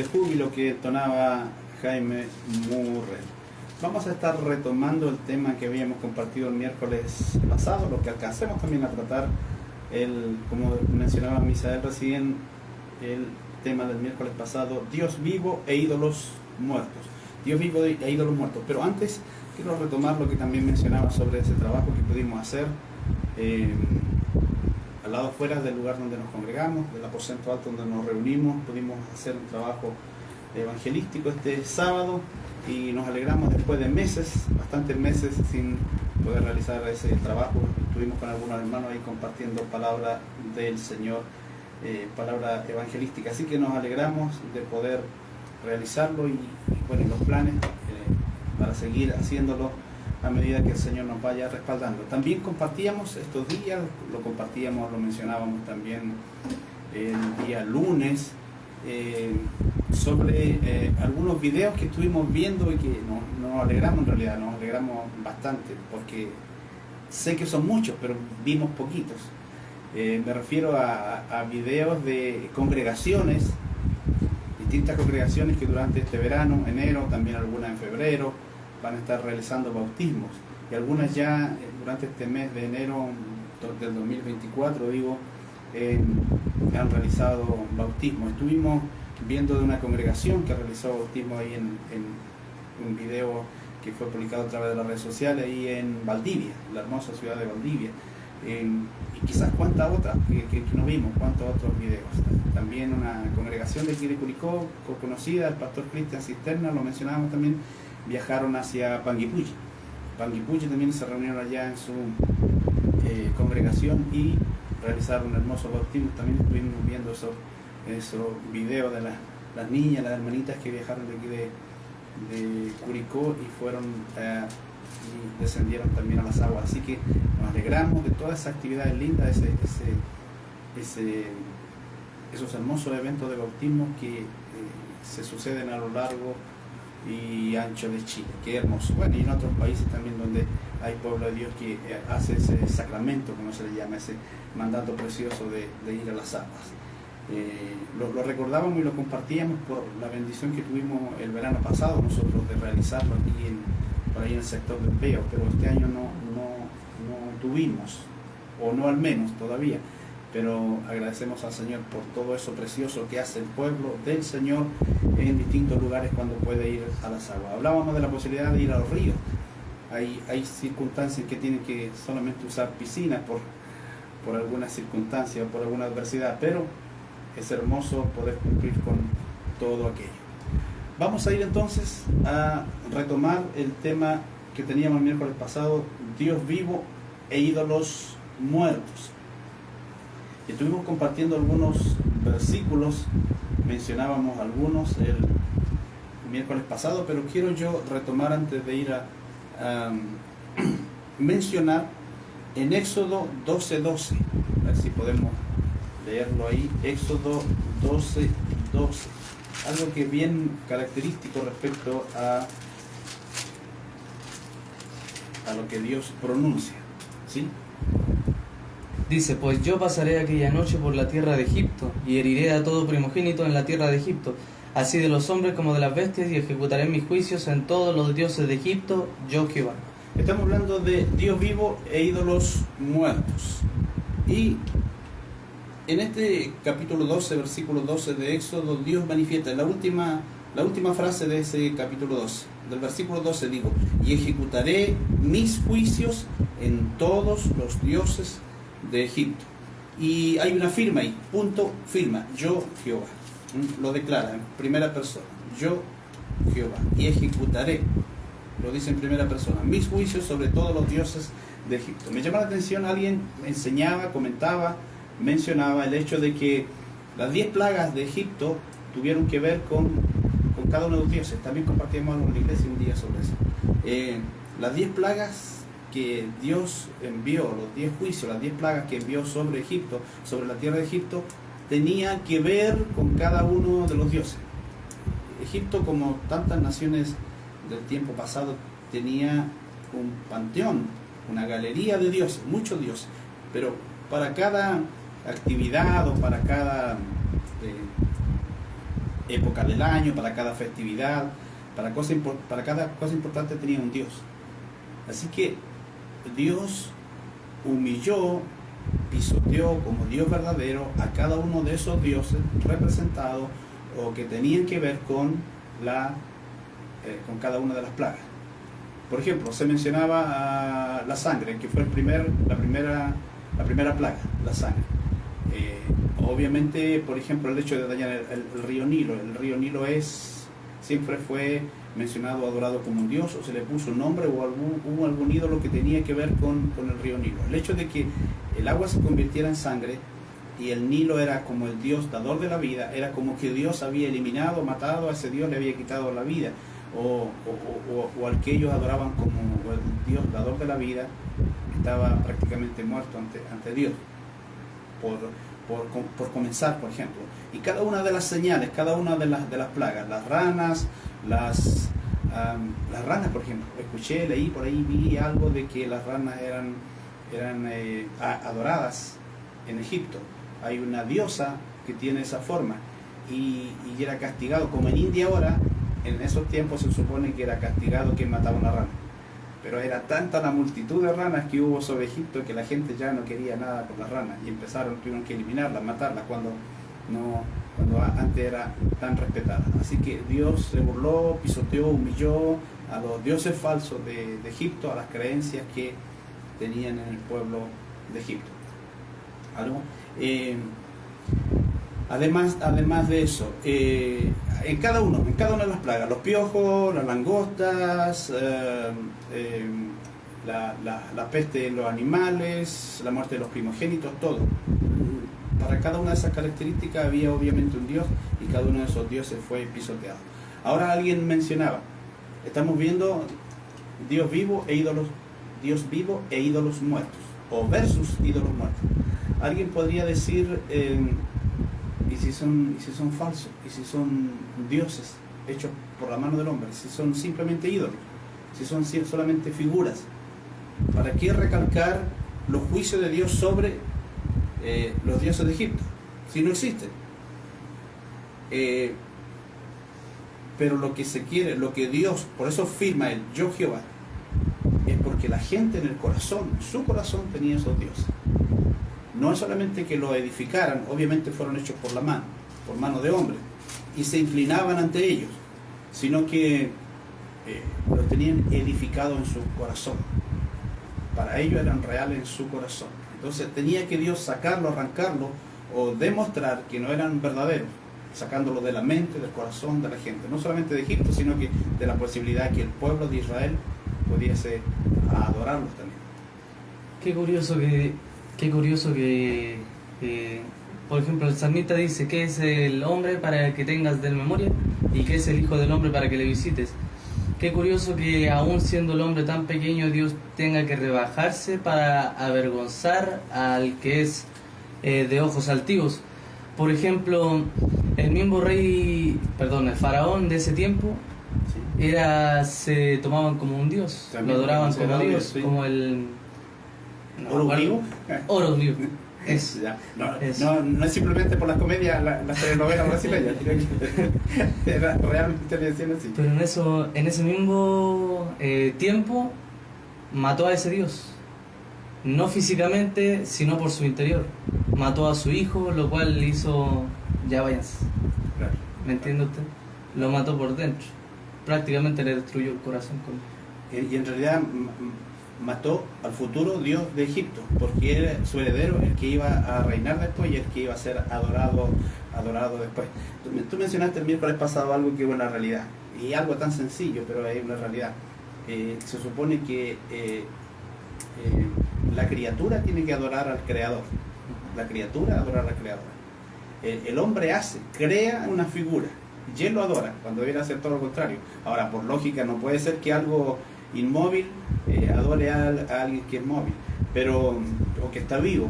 de júbilo que entonaba Jaime Murrell. Vamos a estar retomando el tema que habíamos compartido el miércoles pasado, lo que alcancemos también a tratar, como mencionaba Misael recién, el tema del miércoles pasado, Dios vivo e ídolos muertos. Dios vivo e ídolos muertos. Pero antes quiero retomar lo que también mencionaba sobre ese trabajo que pudimos hacer al lado afuera del lugar donde nos congregamos, del aposento alto donde nos reunimos. Pudimos hacer un trabajo evangelístico este sábado y nos alegramos después de meses, bastantes meses sin poder realizar ese trabajo. Estuvimos con algunos hermanos ahí compartiendo palabra del Señor, palabra evangelística, así que nos alegramos de poder realizarlo y bueno, los planes para seguir haciéndolo a medida que el Señor nos vaya respaldando. También compartíamos estos días, lo mencionábamos también el día lunes, sobre algunos videos que estuvimos viendo y que nos alegramos, en realidad nos alegramos bastante, porque sé que son muchos, pero vimos poquitos. Me refiero a videos de congregaciones, distintas congregaciones que durante este verano, enero, también algunas en febrero, van a estar realizando bautismos, y algunas ya durante este mes de enero del 2024, han realizado bautismo. Estuvimos viendo de una congregación que realizó bautismo ahí en un video que fue publicado a través de las redes sociales, ahí en Valdivia, la hermosa ciudad de Valdivia, y quizás cuántas otras que no vimos, cuántos otros videos. También una congregación de aquí de Curicó, conocida, el pastor Cristian Cisterna, lo mencionábamos también, viajaron hacia Panguipulli. Panguipulli también se reunieron allá en su congregación y realizaron un hermoso bautismo. También estuvimos viendo esos videos de las niñas, las hermanitas que viajaron de aquí de Curicó y fueron y descendieron también a las aguas. Así que nos alegramos de todas esas actividades lindas, esos hermosos eventos de bautismo que se suceden a lo largo y ancho de Chile. Qué hermoso. Bueno, y en otros países también donde hay pueblo de Dios que hace ese sacramento, como se le llama, ese mandato precioso de ir a las aguas. Lo recordábamos y lo compartíamos por la bendición que tuvimos el verano pasado nosotros de realizarlo aquí por ahí en el sector del Peo, pero este año no tuvimos, o no al menos todavía, pero agradecemos al Señor por todo eso precioso que hace el pueblo del Señor en distintos lugares cuando puede ir a las aguas. Hablábamos de la posibilidad de ir a los ríos. Hay circunstancias que tienen que solamente usar piscinas por alguna circunstancia o por alguna adversidad, pero es hermoso poder cumplir con todo aquello. Vamos a ir entonces a retomar el tema que teníamos el miércoles pasado, Dios vivo e ídolos muertos. Estuvimos compartiendo algunos versículos, mencionábamos algunos el miércoles pasado, pero quiero yo retomar antes de ir a mencionar en Éxodo 12:12, a ver si podemos leerlo ahí. Éxodo 12:12, algo que es bien característico respecto a lo que Dios pronuncia, ¿sí? Dice: pues yo pasaré aquella noche por la tierra de Egipto, y heriré a todo primogénito en la tierra de Egipto, así de los hombres como de las bestias, y ejecutaré mis juicios en todos los dioses de Egipto, yo Jehová. Estamos hablando de Dios vivo e ídolos muertos. Y en este capítulo 12, versículo 12 de Éxodo, Dios manifiesta la última frase de ese capítulo 12. Del versículo 12 digo: y ejecutaré mis juicios en todos los dioses de Egipto. Y hay una firma ahí, punto, firma, yo Jehová. Lo declara en primera persona, yo Jehová, y ejecutaré, lo dice en primera persona, mis juicios sobre todos los dioses de Egipto. Me llama la atención, alguien enseñaba, comentaba, mencionaba el hecho de que las 10 plagas de Egipto tuvieron que ver con cada uno de los dioses. También compartimos algo en la iglesia un día sobre eso. Las 10 plagas que Dios envió, los 10 juicios, las 10 plagas que envió sobre Egipto, sobre la tierra de Egipto, tenía que ver con cada uno de los dioses. Egipto, como tantas naciones del tiempo pasado, tenía un panteón, una galería de dioses, muchos dioses, pero para cada actividad o para cada época del año, para cada festividad, para cada cosa importante tenía un Dios. Así que Dios humilló, pisoteó como Dios verdadero a cada uno de esos dioses representados o que tenían que ver con cada una de las plagas. Por ejemplo, se mencionaba la sangre, que fue la primera plaga, la sangre. Obviamente, por ejemplo, el hecho de dañar el río Nilo. El río Nilo siempre fue mencionado, adorado como un dios, o se le puso un nombre o hubo algún ídolo que tenía que ver con el río Nilo. El hecho de que el agua se convirtiera en sangre y el Nilo era como el dios dador de la vida, era como que Dios había eliminado, matado a ese dios, le había quitado la vida, o al que ellos adoraban como el dios dador de la vida estaba prácticamente muerto ante Dios, por comenzar, por ejemplo. Y cada una de las señales, cada una de las plagas, las ranas, las ranas, por ejemplo, leí por ahí, vi algo de que las ranas eran adoradas en Egipto. Hay una diosa que tiene esa forma y era castigado, como en India ahora. En esos tiempos se supone que era castigado quien mataba una rana, pero era tanta la multitud de ranas que hubo sobre Egipto que la gente ya no quería nada con las ranas y tuvieron que eliminarlas, matarlas cuando antes era tan respetada. Así que Dios se burló, pisoteó, humilló a los dioses falsos de Egipto, a las creencias que tenían en el pueblo de Egipto. Además de eso, en cada una de las plagas, los piojos, las langostas, la peste de los animales, la muerte de los primogénitos, todo. Para cada una de esas características había obviamente un dios y cada uno de esos dioses fue pisoteado. Ahora alguien mencionaba, estamos viendo Dios vivo e ídolos muertos, o versus ídolos muertos. Alguien podría decir, ¿y si son falsos? ¿Y si son dioses hechos por la mano del hombre? ¿Si son simplemente ídolos? ¿Si son solamente figuras? ¿Para qué recalcar los juicios de Dios sobre los dioses de Egipto si no existen? Pero lo que se quiere, lo que Dios, por eso firma el Yo Jehová, es porque la gente en su corazón tenía esos dioses. No es solamente que lo edificaran, obviamente fueron hechos por mano de hombre, y se inclinaban ante ellos, sino que los tenían edificado en su corazón. Para ellos eran reales en su corazón. Entonces tenía que Dios sacarlo, arrancarlo, o demostrar que no eran verdaderos, sacándolo de la mente, del corazón de la gente, no solamente de Egipto, sino que de la posibilidad que el pueblo de Israel pudiese adorarlos también. Qué curioso que por ejemplo, el salmista dice que es el hombre para que tengas de él memoria y que es el hijo del hombre para que le visites. Qué curioso que aún siendo el hombre tan pequeño, Dios tenga que rebajarse para avergonzar al que es de ojos altivos. Por ejemplo, el faraón de ese tiempo se tomaban como un dios, también lo adoraban como Dios, sí. Como el Oro vivo. No es simplemente por las comedias, las telenovelas brasileñas, era realmente le decían así. Pero en ese mismo tiempo mató a ese Dios, no físicamente, sino por su interior. Mató a su hijo, lo cual le hizo, ya váyanse. Claro. ¿Me entiende usted? Lo mató por dentro, prácticamente le destruyó el corazón. Y en realidad mató al futuro Dios de Egipto, porque era su heredero, el que iba a reinar después y el que iba a ser adorado después. Tú mencionaste el miércoles pasado algo que es una realidad, y algo tan sencillo, pero es una realidad. Se supone que la criatura tiene que adorar al Creador. La criatura adorar al Creador. El hombre crea una figura, y él lo adora, cuando debería hacer todo lo contrario. Ahora, por lógica, no puede ser que algo inmóvil adore a alguien que es móvil, o que está vivo,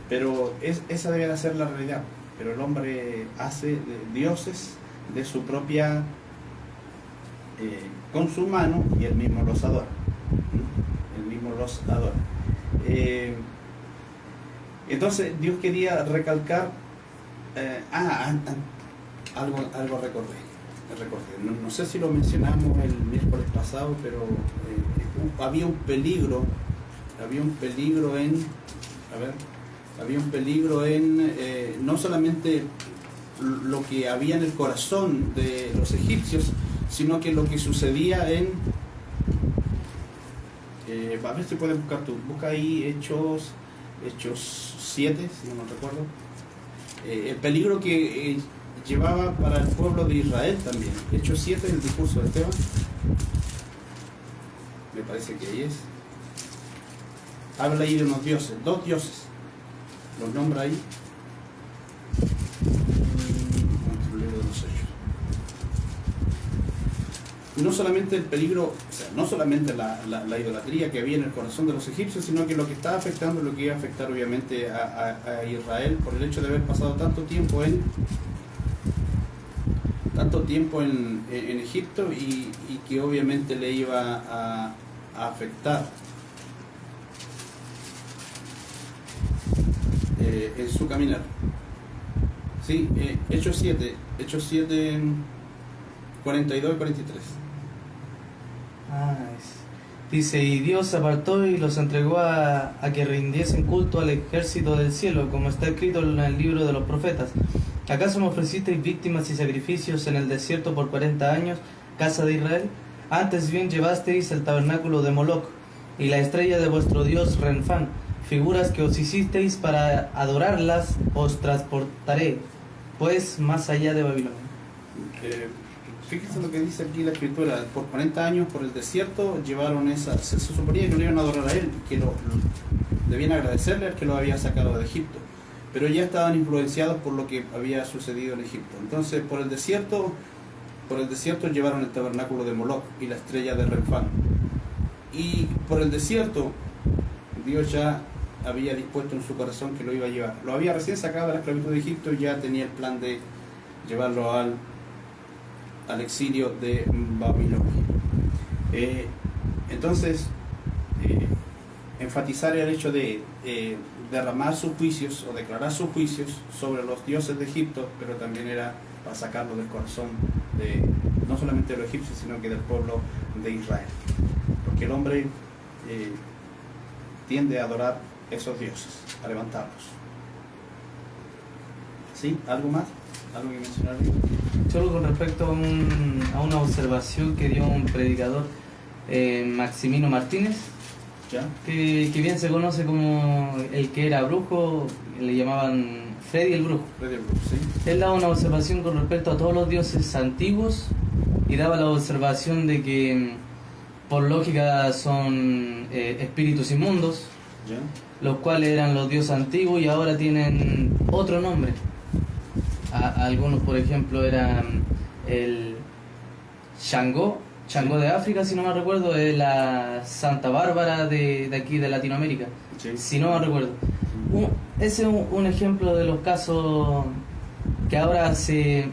pero esa debería ser la realidad. Pero el hombre hace dioses de su propia, con su mano, y él mismo los adora. Entonces Dios quería recalcar, Algo recordé. No sé si lo mencionamos el miércoles pasado, pero había un peligro en no solamente lo que había en el corazón de los egipcios, sino que lo que sucedía en a ver si puedes buscar tú, busca ahí Hechos 7, si no me recuerdo, el peligro que llevaba para el pueblo de Israel también. Hechos 7, el discurso de Esteban, me parece que ahí es. Habla ahí de unos dioses, 2 dioses, los nombra ahí. Nuestro libro de los Hechos. No solamente el peligro, o sea, no solamente la idolatría que había en el corazón de los egipcios, sino que lo que estaba afectando, lo que iba a afectar obviamente a Israel por el hecho de haber pasado tanto tiempo en Egipto y que obviamente le iba a afectar en su caminar. Sí, Hechos 7, 42 y 43. Dice, y Dios se apartó y los entregó a que rindiesen culto al ejército del cielo, como está escrito en el libro de los profetas. ¿Acaso me ofrecisteis víctimas y sacrificios en el desierto por 40 años, casa de Israel? Antes bien llevasteis el tabernáculo de Moloc y la estrella de vuestro dios Renfán, figuras que os hicisteis para adorarlas, os transportaré, pues más allá de Babilonia. Fíjense lo que dice aquí la escritura, por 40 años por el desierto llevaron se suponía que lo iban a adorar a él, que debían agradecerle al que lo había sacado de Egipto, pero ya estaban influenciados por lo que había sucedido en Egipto. Entonces por el desierto llevaron el tabernáculo de Moloc y la estrella de Renfán, y por el desierto Dios ya había dispuesto en su corazón que lo iba a llevar. Lo había recién sacado de la esclavitud de Egipto y ya tenía el plan de llevarlo al exilio de Babilonia. Entonces, enfatizar el hecho de derramar sus juicios o declarar sus juicios sobre los dioses de Egipto, pero también era para sacarlo del corazón no solamente de los egipcios, sino que del pueblo de Israel. Porque el hombre tiende a adorar esos dioses, a levantarlos. ¿Sí? ¿Algo más? ¿Algo que mencionar? Solo con respecto a una observación que dio un predicador, Maximino Martínez, ¿ya? Que bien se conoce como el que era brujo, le llamaban Freddy el Brujo. Freddy el Brujo, sí. Él daba una observación con respecto a todos los dioses antiguos y daba la observación de que por lógica son espíritus inmundos, ¿ya? Los cuales eran los dioses antiguos y ahora tienen otro nombre. Algunos, por ejemplo, eran el Shango de África, si no me recuerdo, es la Santa Bárbara de aquí de Latinoamérica, Sí. si no me recuerdo. Ese es un ejemplo de los casos que ahora se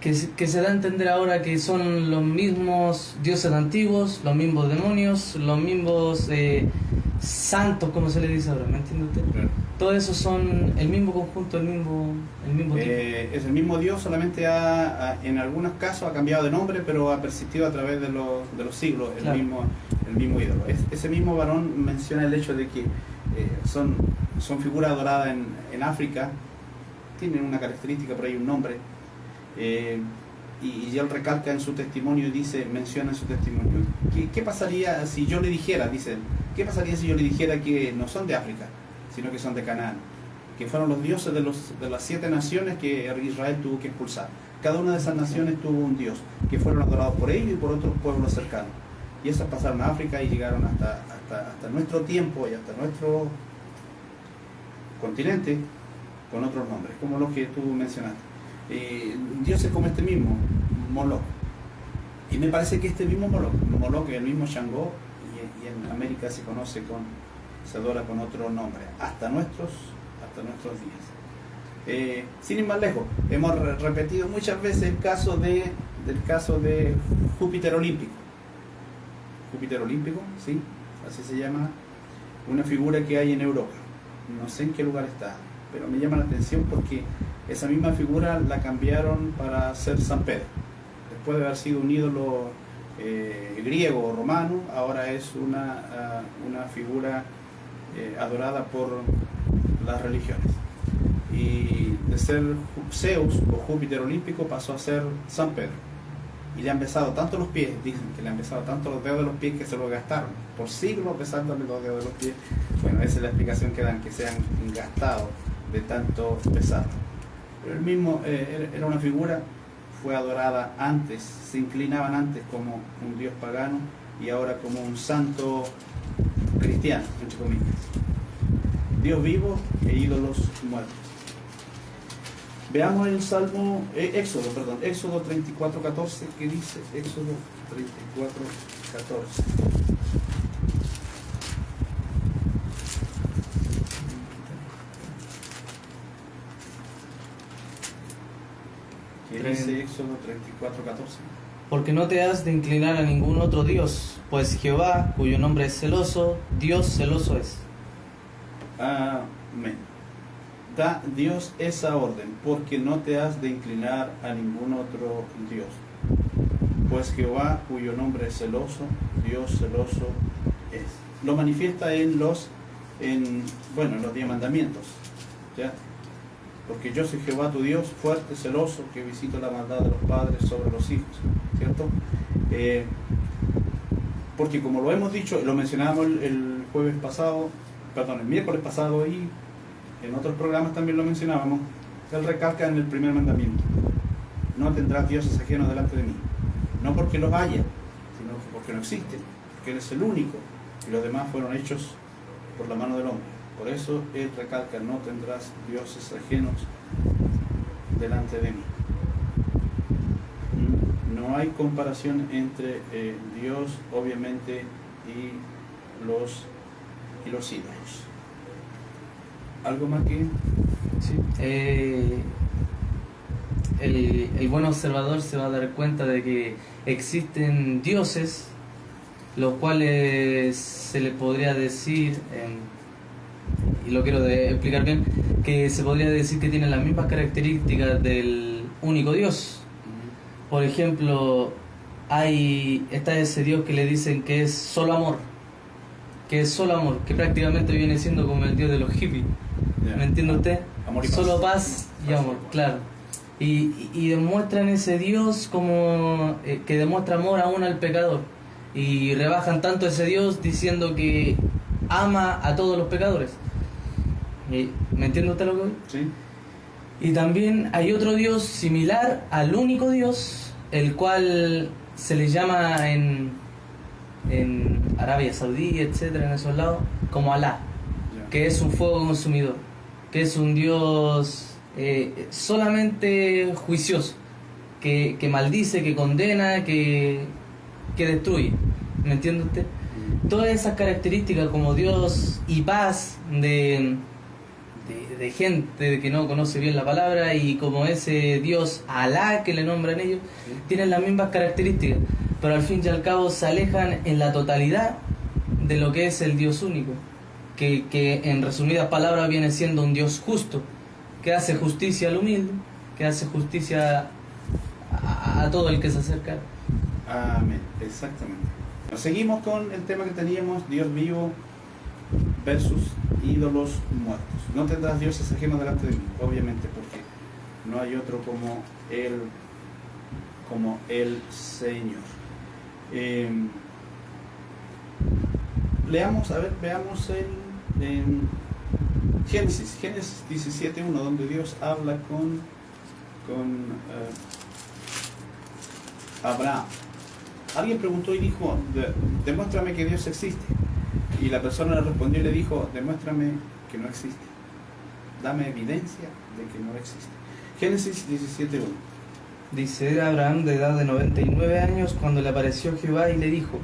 da a entender ahora que son los mismos dioses antiguos, los mismos demonios, los mismos santos, como se le dice ahora, ¿me entiende usted? Claro. Todo eso son el mismo conjunto, el mismo tipo. Es el mismo Dios, solamente en algunos casos ha cambiado de nombre, pero ha persistido a través de los siglos, Claro. el mismo ídolo. Ese mismo varón menciona el hecho de que son figuras adoradas en África, tienen una característica, por ahí un nombre, y él recalca en su testimonio y menciona en su testimonio, ¿qué pasaría si yo le dijera, dice él, qué pasaría si yo le dijera que no son de África, sino que son de Canaán, que fueron los dioses de las 7 naciones que Israel tuvo que expulsar? Cada una de esas naciones tuvo un dios, que fueron adorados por ellos y por otros pueblos cercanos, y esas pasaron a África y llegaron hasta nuestro tiempo y hasta nuestro continente con otros nombres, como los que tú mencionaste. Dioses como este mismo, Moloch. Y me parece que este mismo Moloch es el mismo Shango, y en América se adora con otro nombre, hasta nuestros días. Sin ir más lejos, hemos repetido muchas veces el caso de Júpiter Olímpico. Júpiter Olímpico, sí, así se llama, una figura que hay en Europa. No sé en qué lugar está, pero me llama la atención porque esa misma figura la cambiaron para ser San Pedro. Después de haber sido un ídolo griego o romano, ahora es una figura adorada por las religiones. Y de ser Zeus o Júpiter olímpico pasó a ser San Pedro. Y le han besado tanto los pies, dicen que le han besado tanto los dedos de los pies que se los gastaron. Por siglos besándole los dedos de los pies. Bueno, esa es la explicación que dan, que se han gastado de tanto besarlo. Pero él mismo era una figura, fue adorada antes, se inclinaban antes como un dios pagano y ahora como un santo cristiano, entre comillas. Dios vivo e ídolos muertos. Veamos el Salmo, Éxodo 34:14, que dice Éxodo 34:14. ¿Qué dice Éxodo 34:14? Porque no te has de inclinar a ningún otro Dios, pues Jehová, cuyo nombre es celoso, Dios celoso es. Amén. Da Dios esa orden, porque no te has de inclinar a ningún otro Dios. Pues Jehová, cuyo nombre es celoso, Dios celoso es. Lo manifiesta en los 10 mandamientos, ¿ya? Porque yo soy Jehová tu Dios, fuerte, celoso, que visito la maldad de los padres sobre los hijos, ¿cierto? Porque como lo hemos dicho, lo mencionábamos el miércoles pasado y en otros programas también lo mencionábamos, él recalca en el primer mandamiento: no tendrás dioses ajenos delante de mí, no porque los haya, sino porque no existen, porque él es el único y los demás fueron hechos por la mano del hombre. Por eso él recalca: no tendrás dioses ajenos delante de mí. No hay comparación entre Dios, obviamente, y los ídolos. ¿Algo más que...? Sí. El buen observador se va a dar cuenta de que existen dioses, los cuales se les podría decir, y lo quiero explicar bien, que se podría decir que tienen las mismas características del único Dios. Por ejemplo, está ese Dios que le dicen que es solo amor, que prácticamente viene siendo como el Dios de los hippies. Yeah. ¿Me entiende usted? Amor y Solo paz y amor, claro. Y demuestran ese Dios como que demuestra amor aún al pecador. Y rebajan tanto a ese Dios diciendo que ama a todos los pecadores. ¿Me entiende usted lo que voy? Sí. Y también hay otro Dios similar al único Dios, el cual se le llama en Arabia Saudí, etcétera, en esos lados, como Alá, que es un fuego consumidor, que es un Dios solamente juicioso, que maldice, que condena, que destruye. ¿Me entiende usted? Todas esas características como Dios y paz de gente que no conoce bien la palabra, y como ese Dios Alá que le nombran ellos, tienen las mismas características, pero al fin y al cabo se alejan en la totalidad de lo que es el Dios único, que en resumidas palabras viene siendo un Dios justo, que hace justicia al humilde, que hace justicia a todo el que se acerca. Amén, exactamente. Nos seguimos con el tema que teníamos: Dios vivo versus ídolos muertos. No tendrás dioses ajenos delante de mí, obviamente, porque no hay otro como el Señor. Veamos en Génesis 17:1, donde Dios habla con Abraham. Alguien preguntó y dijo: demuéstrame que Dios existe. Y la persona le respondió y le dijo: demuéstrame que no existe. Dame evidencia de que no existe. Génesis 17:1. Dice: era Abraham de edad de 99 años cuando le apareció Jehová y le dijo: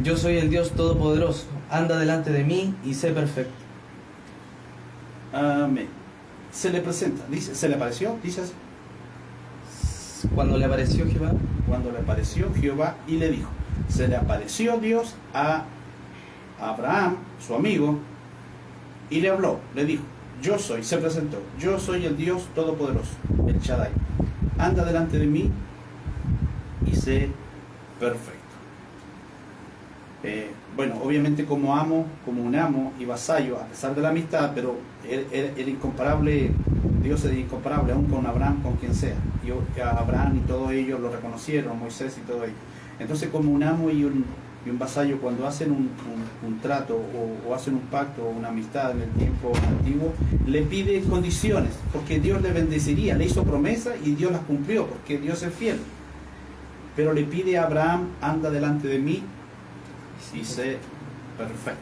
yo soy el Dios Todopoderoso, anda delante de mí y sé perfecto. Amén. Se le presenta, dice, se le apareció, dice así. Cuando le apareció Jehová. Cuando le apareció Jehová y le dijo. Se le apareció Dios a Abraham, su amigo, y le habló, le dijo: yo soy, se presentó, yo soy el Dios Todopoderoso, el Shaddai. Anda delante de mí y sé perfecto. Bueno, obviamente como amo, como un amo y vasallo, a pesar de la amistad, pero era incomparable, Dios es incomparable, aún con Abraham, con quien sea. Y Abraham y todos ellos lo reconocieron, Moisés y todo ello. Entonces, como un amo y un vasallo, cuando hacen un trato o hacen un pacto o una amistad en el tiempo antiguo, le pide condiciones, porque Dios le bendeciría, le hizo promesa y Dios las cumplió, porque Dios es fiel. Pero le pide a Abraham, anda delante de mí y sé perfecto.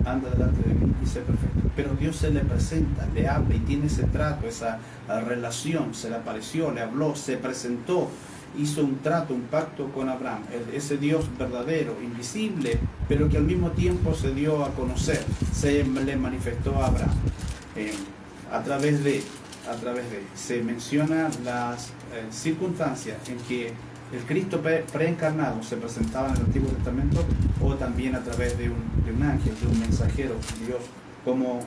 Anda delante de mí y sé perfecto. Pero Dios se le presenta, le habla y tiene ese trato, esa relación, se le apareció, le habló, se presentó, hizo un trato, un pacto con Abraham, ese Dios verdadero, invisible, pero que al mismo tiempo se dio a conocer, se le manifestó a Abraham. Se menciona las circunstancias en que el Cristo preencarnado se presentaba en el Antiguo Testamento, o también a través de un ángel, de un mensajero, Dios,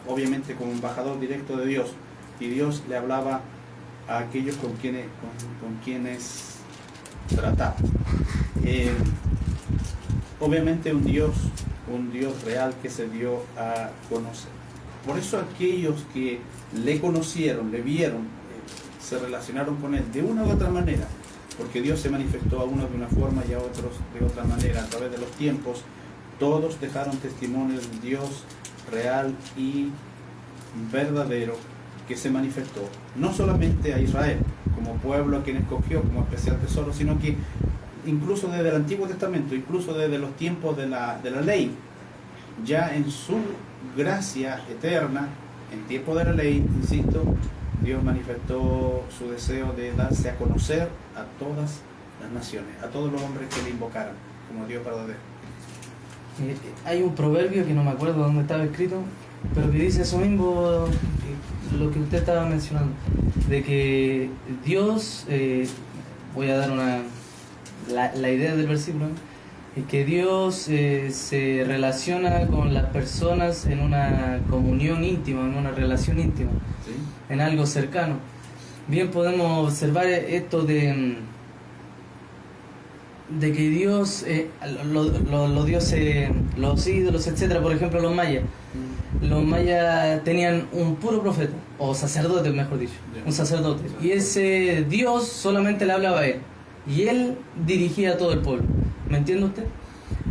obviamente como embajador directo de Dios, y Dios le hablaba a aquellos con quienes trataba. Obviamente un Dios real que se dio a conocer. Por eso aquellos que le conocieron, le vieron, se relacionaron con él de una u otra manera, porque Dios se manifestó a unos de una forma y a otros de otra manera a través de los tiempos. Todos dejaron testimonio del Dios real y verdadero que se manifestó no solamente a Israel como pueblo a quien escogió como especial tesoro, sino que incluso desde el Antiguo Testamento, incluso desde los tiempos de la ley, ya en su gracia eterna, en tiempo de la ley, insisto, Dios manifestó su deseo de darse a conocer a todas las naciones, a todos los hombres que le invocaran como Dios verdadero. Hay un proverbio que no me acuerdo dónde estaba escrito, pero que dice eso mismo, lo que usted estaba mencionando, de que Dios, voy a dar la idea del versículo, es que Dios se relaciona con las personas en una comunión íntima, en una relación íntima, ¿Sí? en algo cercano. Bien podemos observar esto de que Dios, los dioses, los ídolos, etcétera, por ejemplo los mayas. Los mayas tenían un puro profeta, o sacerdote mejor dicho, un sacerdote. Y ese Dios solamente le hablaba a él, y él dirigía a todo el pueblo. ¿Me entiende usted?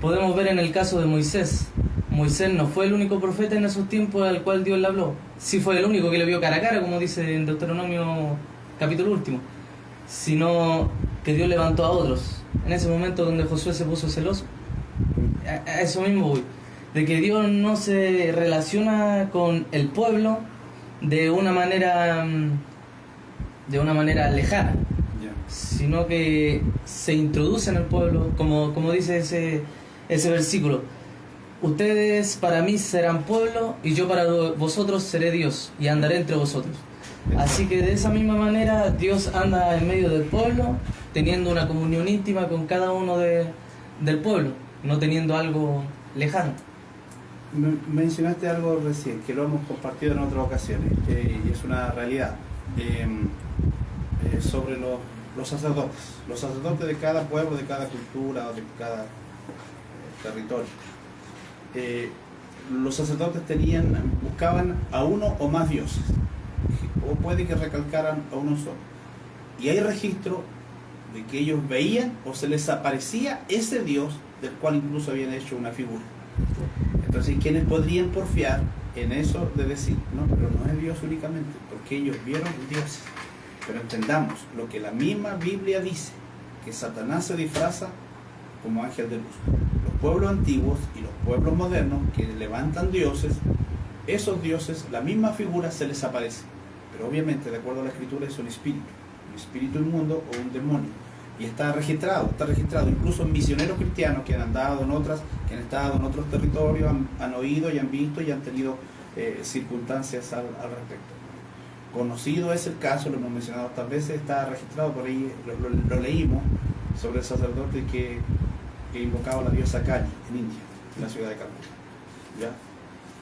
Podemos ver en el caso de Moisés. Moisés no fue el único profeta en esos tiempos al cual Dios le habló. Sí fue el único que le vio cara a cara, como dice en Deuteronomio capítulo último. Sino que Dios levantó a otros. En ese momento donde Josué se puso celoso. A eso mismo voy. De que Dios no se relaciona con el pueblo de una manera lejana, sino que se introduce en el pueblo, como dice ese versículo: ustedes para mí serán pueblo y yo para vosotros seré Dios y andaré entre vosotros. Así que de esa misma manera Dios anda en medio del pueblo, teniendo una comunión íntima con cada uno del pueblo, no teniendo algo lejano. Mencionaste algo recién, que lo hemos compartido en otras ocasiones, y es una realidad, sobre los sacerdotes. Los sacerdotes de cada pueblo, de cada cultura, o de cada territorio. Los sacerdotes buscaban a uno o más dioses, o puede que recalcaran a uno solo. Y hay registro de que ellos veían o se les aparecía ese Dios del cual incluso habían hecho una figura. Entonces, ¿quiénes podrían porfiar en eso de decir, no, pero no es Dios únicamente, porque ellos vieron dioses? Pero entendamos lo que la misma Biblia dice, que Satanás se disfraza como ángel de luz. Los pueblos antiguos y los pueblos modernos que levantan dioses, esos dioses, la misma figura se les aparece. Pero obviamente, de acuerdo a la Escritura, es un espíritu inmundo o un demonio. Y está registrado, incluso misioneros cristianos que han estado en otros territorios, han oído y han visto y han tenido circunstancias al respecto. Conocido es el caso, lo hemos mencionado otras veces, está registrado por ahí, lo leímos, sobre el sacerdote que invocaba a la diosa Kali en India, en la ciudad de Calcuta. ¿Ya?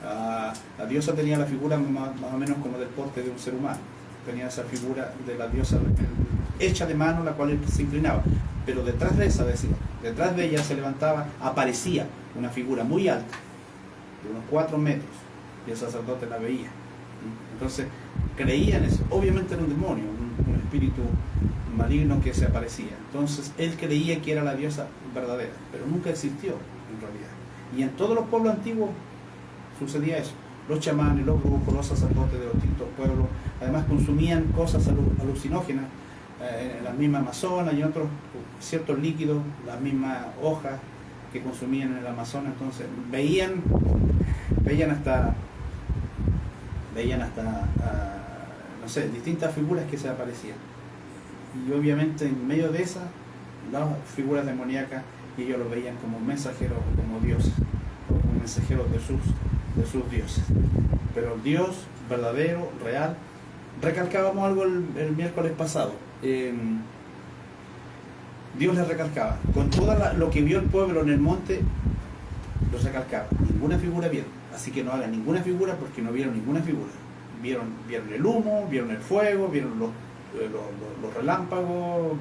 La diosa tenía la figura más o menos como del porte de un ser humano. Tenía esa figura de la diosa hecha de mano, la cual él se inclinaba. Pero detrás de esa, decía, detrás de ella se levantaba, aparecía una figura muy alta, de unos 4 metros, y el sacerdote la veía. Entonces creía en eso. Obviamente era un demonio, un espíritu maligno que se aparecía. Entonces él creía que era la diosa verdadera, pero nunca existió en realidad. Y en todos los pueblos antiguos sucedía eso. Los chamanes, los brujos, los sacerdotes de los distintos pueblos, además consumían cosas alucinógenas en la misma Amazonas y en otros ciertos líquidos, las mismas hojas que consumían en el Amazonas. Entonces veían hasta no sé, distintas figuras que se aparecían. Y obviamente en medio de esas, las figuras demoníacas, y ellos los veían como mensajeros, como dioses, como mensajeros de sus dioses. Pero el Dios verdadero, real, recalcábamos algo el miércoles pasado. Dios les recalcaba, con todo lo que vio el pueblo en el monte, los recalcaba, ninguna figura vieron, así que no hagan ninguna figura porque no vieron ninguna figura. Vieron el humo, vieron el fuego, vieron los relámpagos,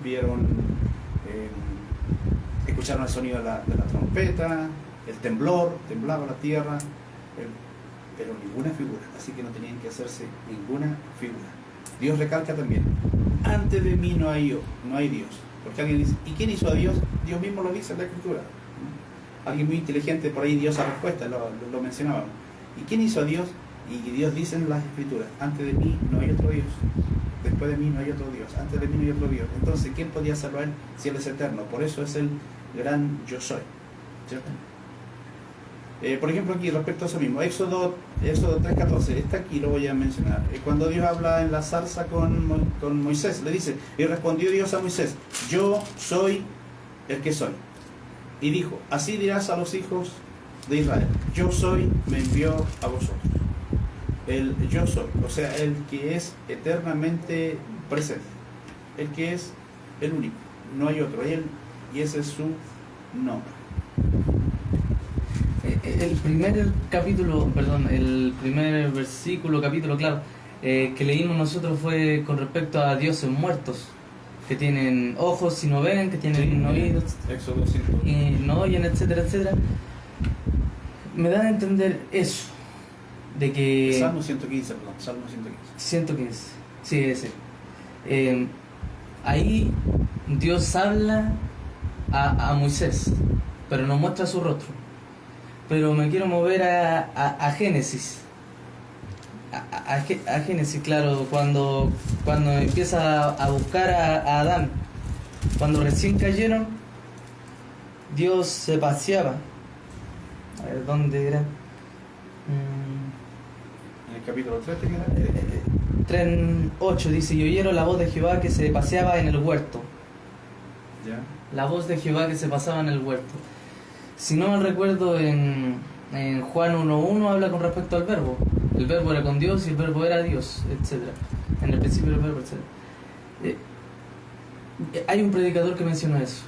escucharon el sonido de la trompeta, el temblor, temblaba la tierra, pero ninguna figura, así que no tenían que hacerse ninguna figura. Dios recalca también, antes de mí no hay Dios, porque alguien dice, ¿y quién hizo a Dios? Dios mismo lo dice en la Escritura. Alguien muy inteligente por ahí dio esa respuesta, lo mencionábamos. ¿Y quién hizo a Dios? Y Dios dice en las Escrituras, antes de mí no hay otro Dios, después de mí no hay otro Dios, antes de mí no hay otro Dios. Entonces, ¿quién podía hacerlo a Él si Él es eterno? Por eso es el gran yo soy, ¿cierto? Por ejemplo, aquí respecto a eso mismo, Éxodo 3:14, está aquí, lo voy a mencionar. Cuando Dios habla en la zarza con Moisés, le dice, y respondió Dios a Moisés, yo soy el que soy. Y dijo, así dirás a los hijos de Israel, yo soy, me envió a vosotros. El yo soy, o sea, el que es eternamente presente, el que es el único, no hay otro, Él, y ese es su nombre. El primer capítulo, claro, que leímos nosotros fue con respecto a dioses muertos, que tienen ojos y no ven, que tienen oídos y no oyen, etcétera, etcétera. Me da a entender eso, de que... Salmo 115, sí, ese. Ahí Dios habla a Moisés, pero no muestra su rostro. Pero me quiero mover a Génesis. A Génesis, claro, cuando empieza a buscar a Adán. Cuando recién cayeron, Dios se paseaba. A ver, ¿dónde era? En el capítulo 3:8 dice, y oyeron la voz de Jehová que se paseaba en el huerto. ¿Ya? La voz de Jehová que se pasaba en el huerto. Si no me recuerdo, en Juan 1:1 habla con respecto al verbo. El verbo era con Dios y el verbo era Dios, etc. En el principio el verbo, etc. Hay un predicador que menciona eso,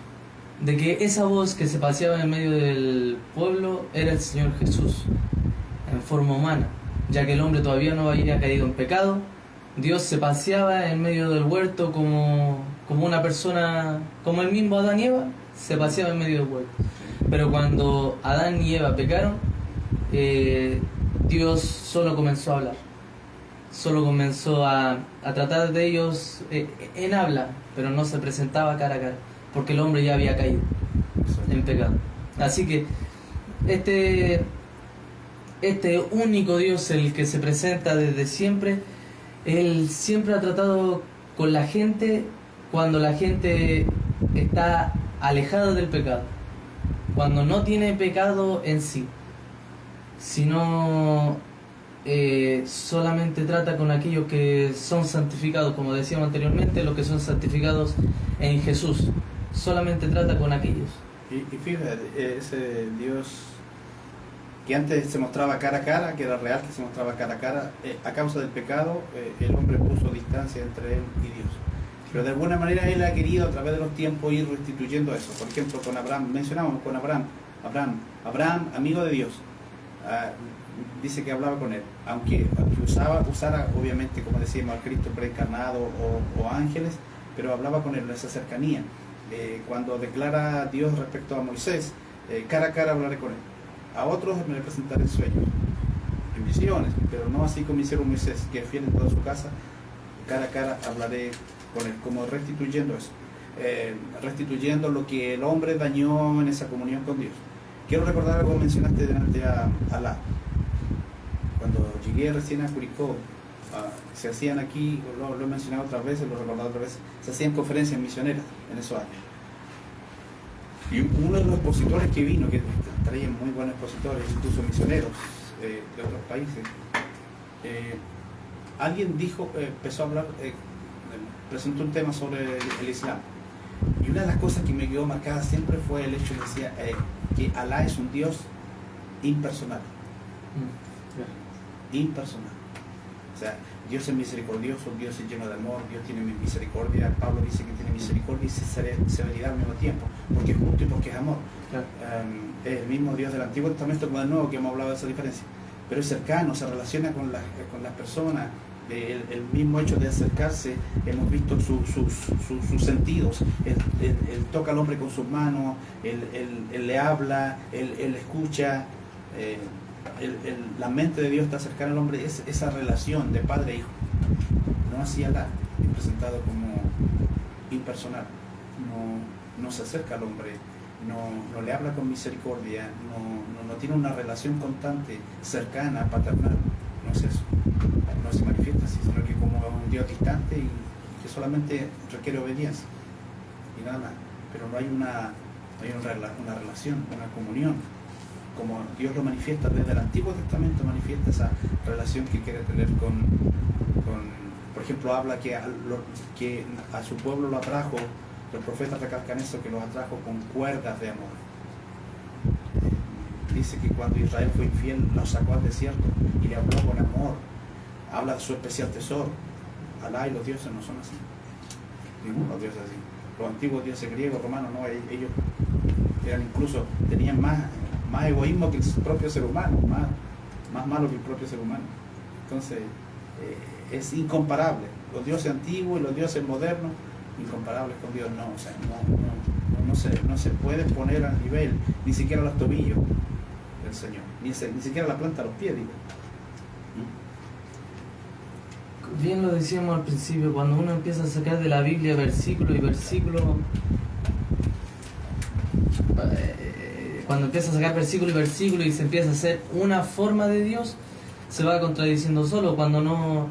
de que esa voz que se paseaba en medio del pueblo era el Señor Jesús, en forma humana, ya que el hombre todavía no había caído en pecado. Dios se paseaba en medio del huerto como una persona, como el mismo Adán y Eva, se paseaba en medio del huerto. Pero cuando Adán y Eva pecaron, Dios solo comenzó a hablar, solo comenzó a tratar de ellos en habla, pero no se presentaba cara a cara, porque el hombre ya había caído en pecado. Así que este único Dios, el que se presenta desde siempre, Él siempre ha tratado con la gente cuando la gente está alejada del pecado, cuando no tiene pecado en sí, sino solamente trata con aquellos que son santificados, como decíamos anteriormente, los que son santificados en Jesús, solamente trata con aquellos. Y fíjate, ese Dios que antes se mostraba cara a cara, que era real, que se mostraba cara a cara, a causa del pecado, el hombre puso distancia entre él y Dios. Pero de alguna manera Él ha querido a través de los tiempos ir restituyendo eso. Por ejemplo, con Abraham, mencionamos con Abraham, amigo de Dios. dice que hablaba con él, aunque usara obviamente, como decíamos, al Cristo preencarnado o ángeles, pero hablaba con él, esa cercanía. Cuando declara a Dios respecto a Moisés, cara a cara hablaré con él. A otros me presentaré en sueños, en visiones, pero no así como hicieron Moisés, que es fiel en toda su casa. Cara a cara hablaré con él, como restituyendo eso, restituyendo lo que el hombre dañó en esa comunión con Dios. Quiero recordar algo que mencionaste delante a Alá. Cuando llegué recién a Curicó, se hacían aquí, lo he mencionado otras veces, lo he recordado otras veces, se hacían conferencias misioneras en esos años. Y uno de los expositores que vino, que traían muy buenos expositores, incluso misioneros de otros países, alguien dijo, empezó a hablar, presentó un tema sobre el Islam. Y una de las cosas que me quedó marcada siempre fue el hecho de decía, que Alá es un Dios impersonal. Impersonal. O sea, Dios es misericordioso, Dios es lleno de amor, Dios tiene misericordia. Pablo dice que tiene misericordia y severidad al mismo tiempo, porque es justo y porque es amor. Es el mismo Dios del Antiguo Testamento como del Nuevo, que hemos hablado de esa diferencia. Pero es cercano, se relaciona con las personas. El mismo hecho de acercarse, hemos visto sus sentidos. Él toca al hombre con sus manos, él le habla, él escucha. La mente de Dios está cercana al hombre, es esa relación de padre e hijo. No así Alá, presentado como impersonal. No se acerca al hombre, no le habla con misericordia, no tiene una relación constante, cercana, paternal. No es eso, no se manifiesta así, sino que como un Dios distante y que solamente requiere obediencia y nada más. Pero no hay una relación, una comunión, como Dios lo manifiesta desde el Antiguo Testamento, manifiesta esa relación que quiere tener con por ejemplo, habla que a su pueblo lo atrajo, los profetas recalcan eso, que los atrajo con cuerdas de amor. Dice que cuando Israel fue infiel, lo sacó al desierto y le habló con amor. Habla de su especial tesoro. Alá y los dioses no son así. Ninguno de los dioses así. Los antiguos dioses griegos, romanos, no, ellos eran incluso, tenían más egoísmo que el propio ser humano, más malo que el propio ser humano. Entonces, es incomparable. Los dioses antiguos y los dioses modernos, incomparables con Dios, no. O sea, no se puede poner al nivel, ni siquiera los tobillos del Señor, ni siquiera la planta de los pies, digo. Bien lo decíamos al principio, cuando uno empieza a sacar de la Biblia versículo y versículo, cuando empieza a sacar versículo y versículo y se empieza a hacer una forma de Dios, se va contradiciendo solo cuando no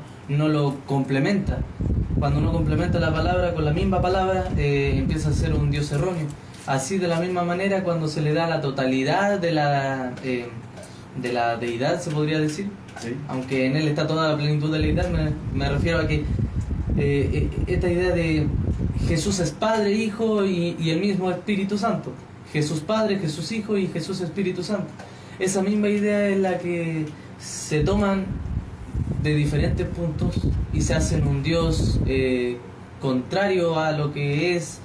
lo complementa. Cuando uno complementa la palabra con la misma palabra, empieza a ser un Dios erróneo. Así, de la misma manera, cuando se le da la totalidad de la deidad, se podría decir, sí, aunque en él está toda la plenitud de la deidad, me refiero a que esta idea de Jesús es Padre, Hijo y el mismo Espíritu Santo. Jesús Padre, Jesús Hijo y Jesús Espíritu Santo. Esa misma idea es la que se toman de diferentes puntos y se hacen un Dios contrario a lo que es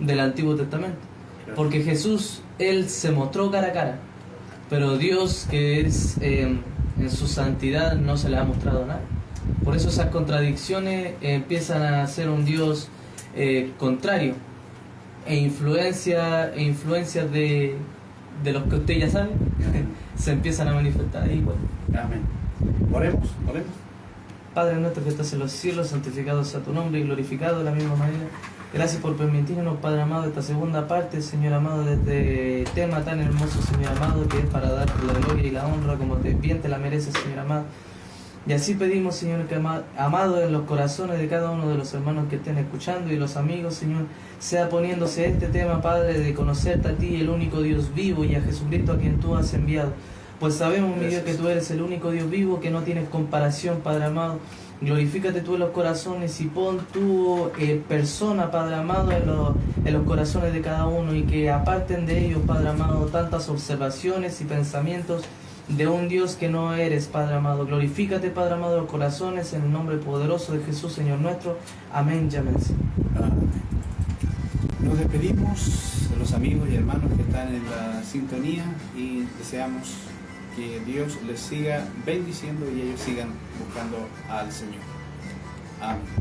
del Antiguo Testamento. Porque Jesús, Él se mostró cara a cara, pero Dios, que es en su santidad, no se le ha mostrado nada. Por eso esas contradicciones empiezan a ser un Dios contrario, e influencias de los que usted ya sabe se empiezan a manifestar ahí. Bueno. Amén. Oremos. Padre nuestro que estás en los cielos, santificado sea tu nombre y glorificado de la misma manera. Gracias por permitirnos, Padre amado, esta segunda parte, Señor amado, de este tema tan hermoso, Señor amado, que es para darte la gloria y la honra como bien te la mereces, Señor amado. Y así pedimos, Señor, que amado, en los corazones de cada uno de los hermanos que estén escuchando y los amigos, Señor, sea poniéndose este tema, Padre, de conocerte a ti, el único Dios vivo, y a Jesucristo a quien tú has enviado. Pues sabemos, mi Dios, que tú eres el único Dios vivo, que no tienes comparación, Padre amado. Glorifícate tú en los corazones y pon tu persona, Padre amado, en los corazones de cada uno, y que aparten de ellos, Padre amado, tantas observaciones y pensamientos de un Dios que no eres, Padre amado. Glorifícate, Padre amado, en los corazones, en el nombre poderoso de Jesús, Señor nuestro. Amén y amén. Nos despedimos de los amigos y hermanos que están en la sintonía y deseamos que Dios les siga bendiciendo y ellos sigan buscando al Señor. Amén.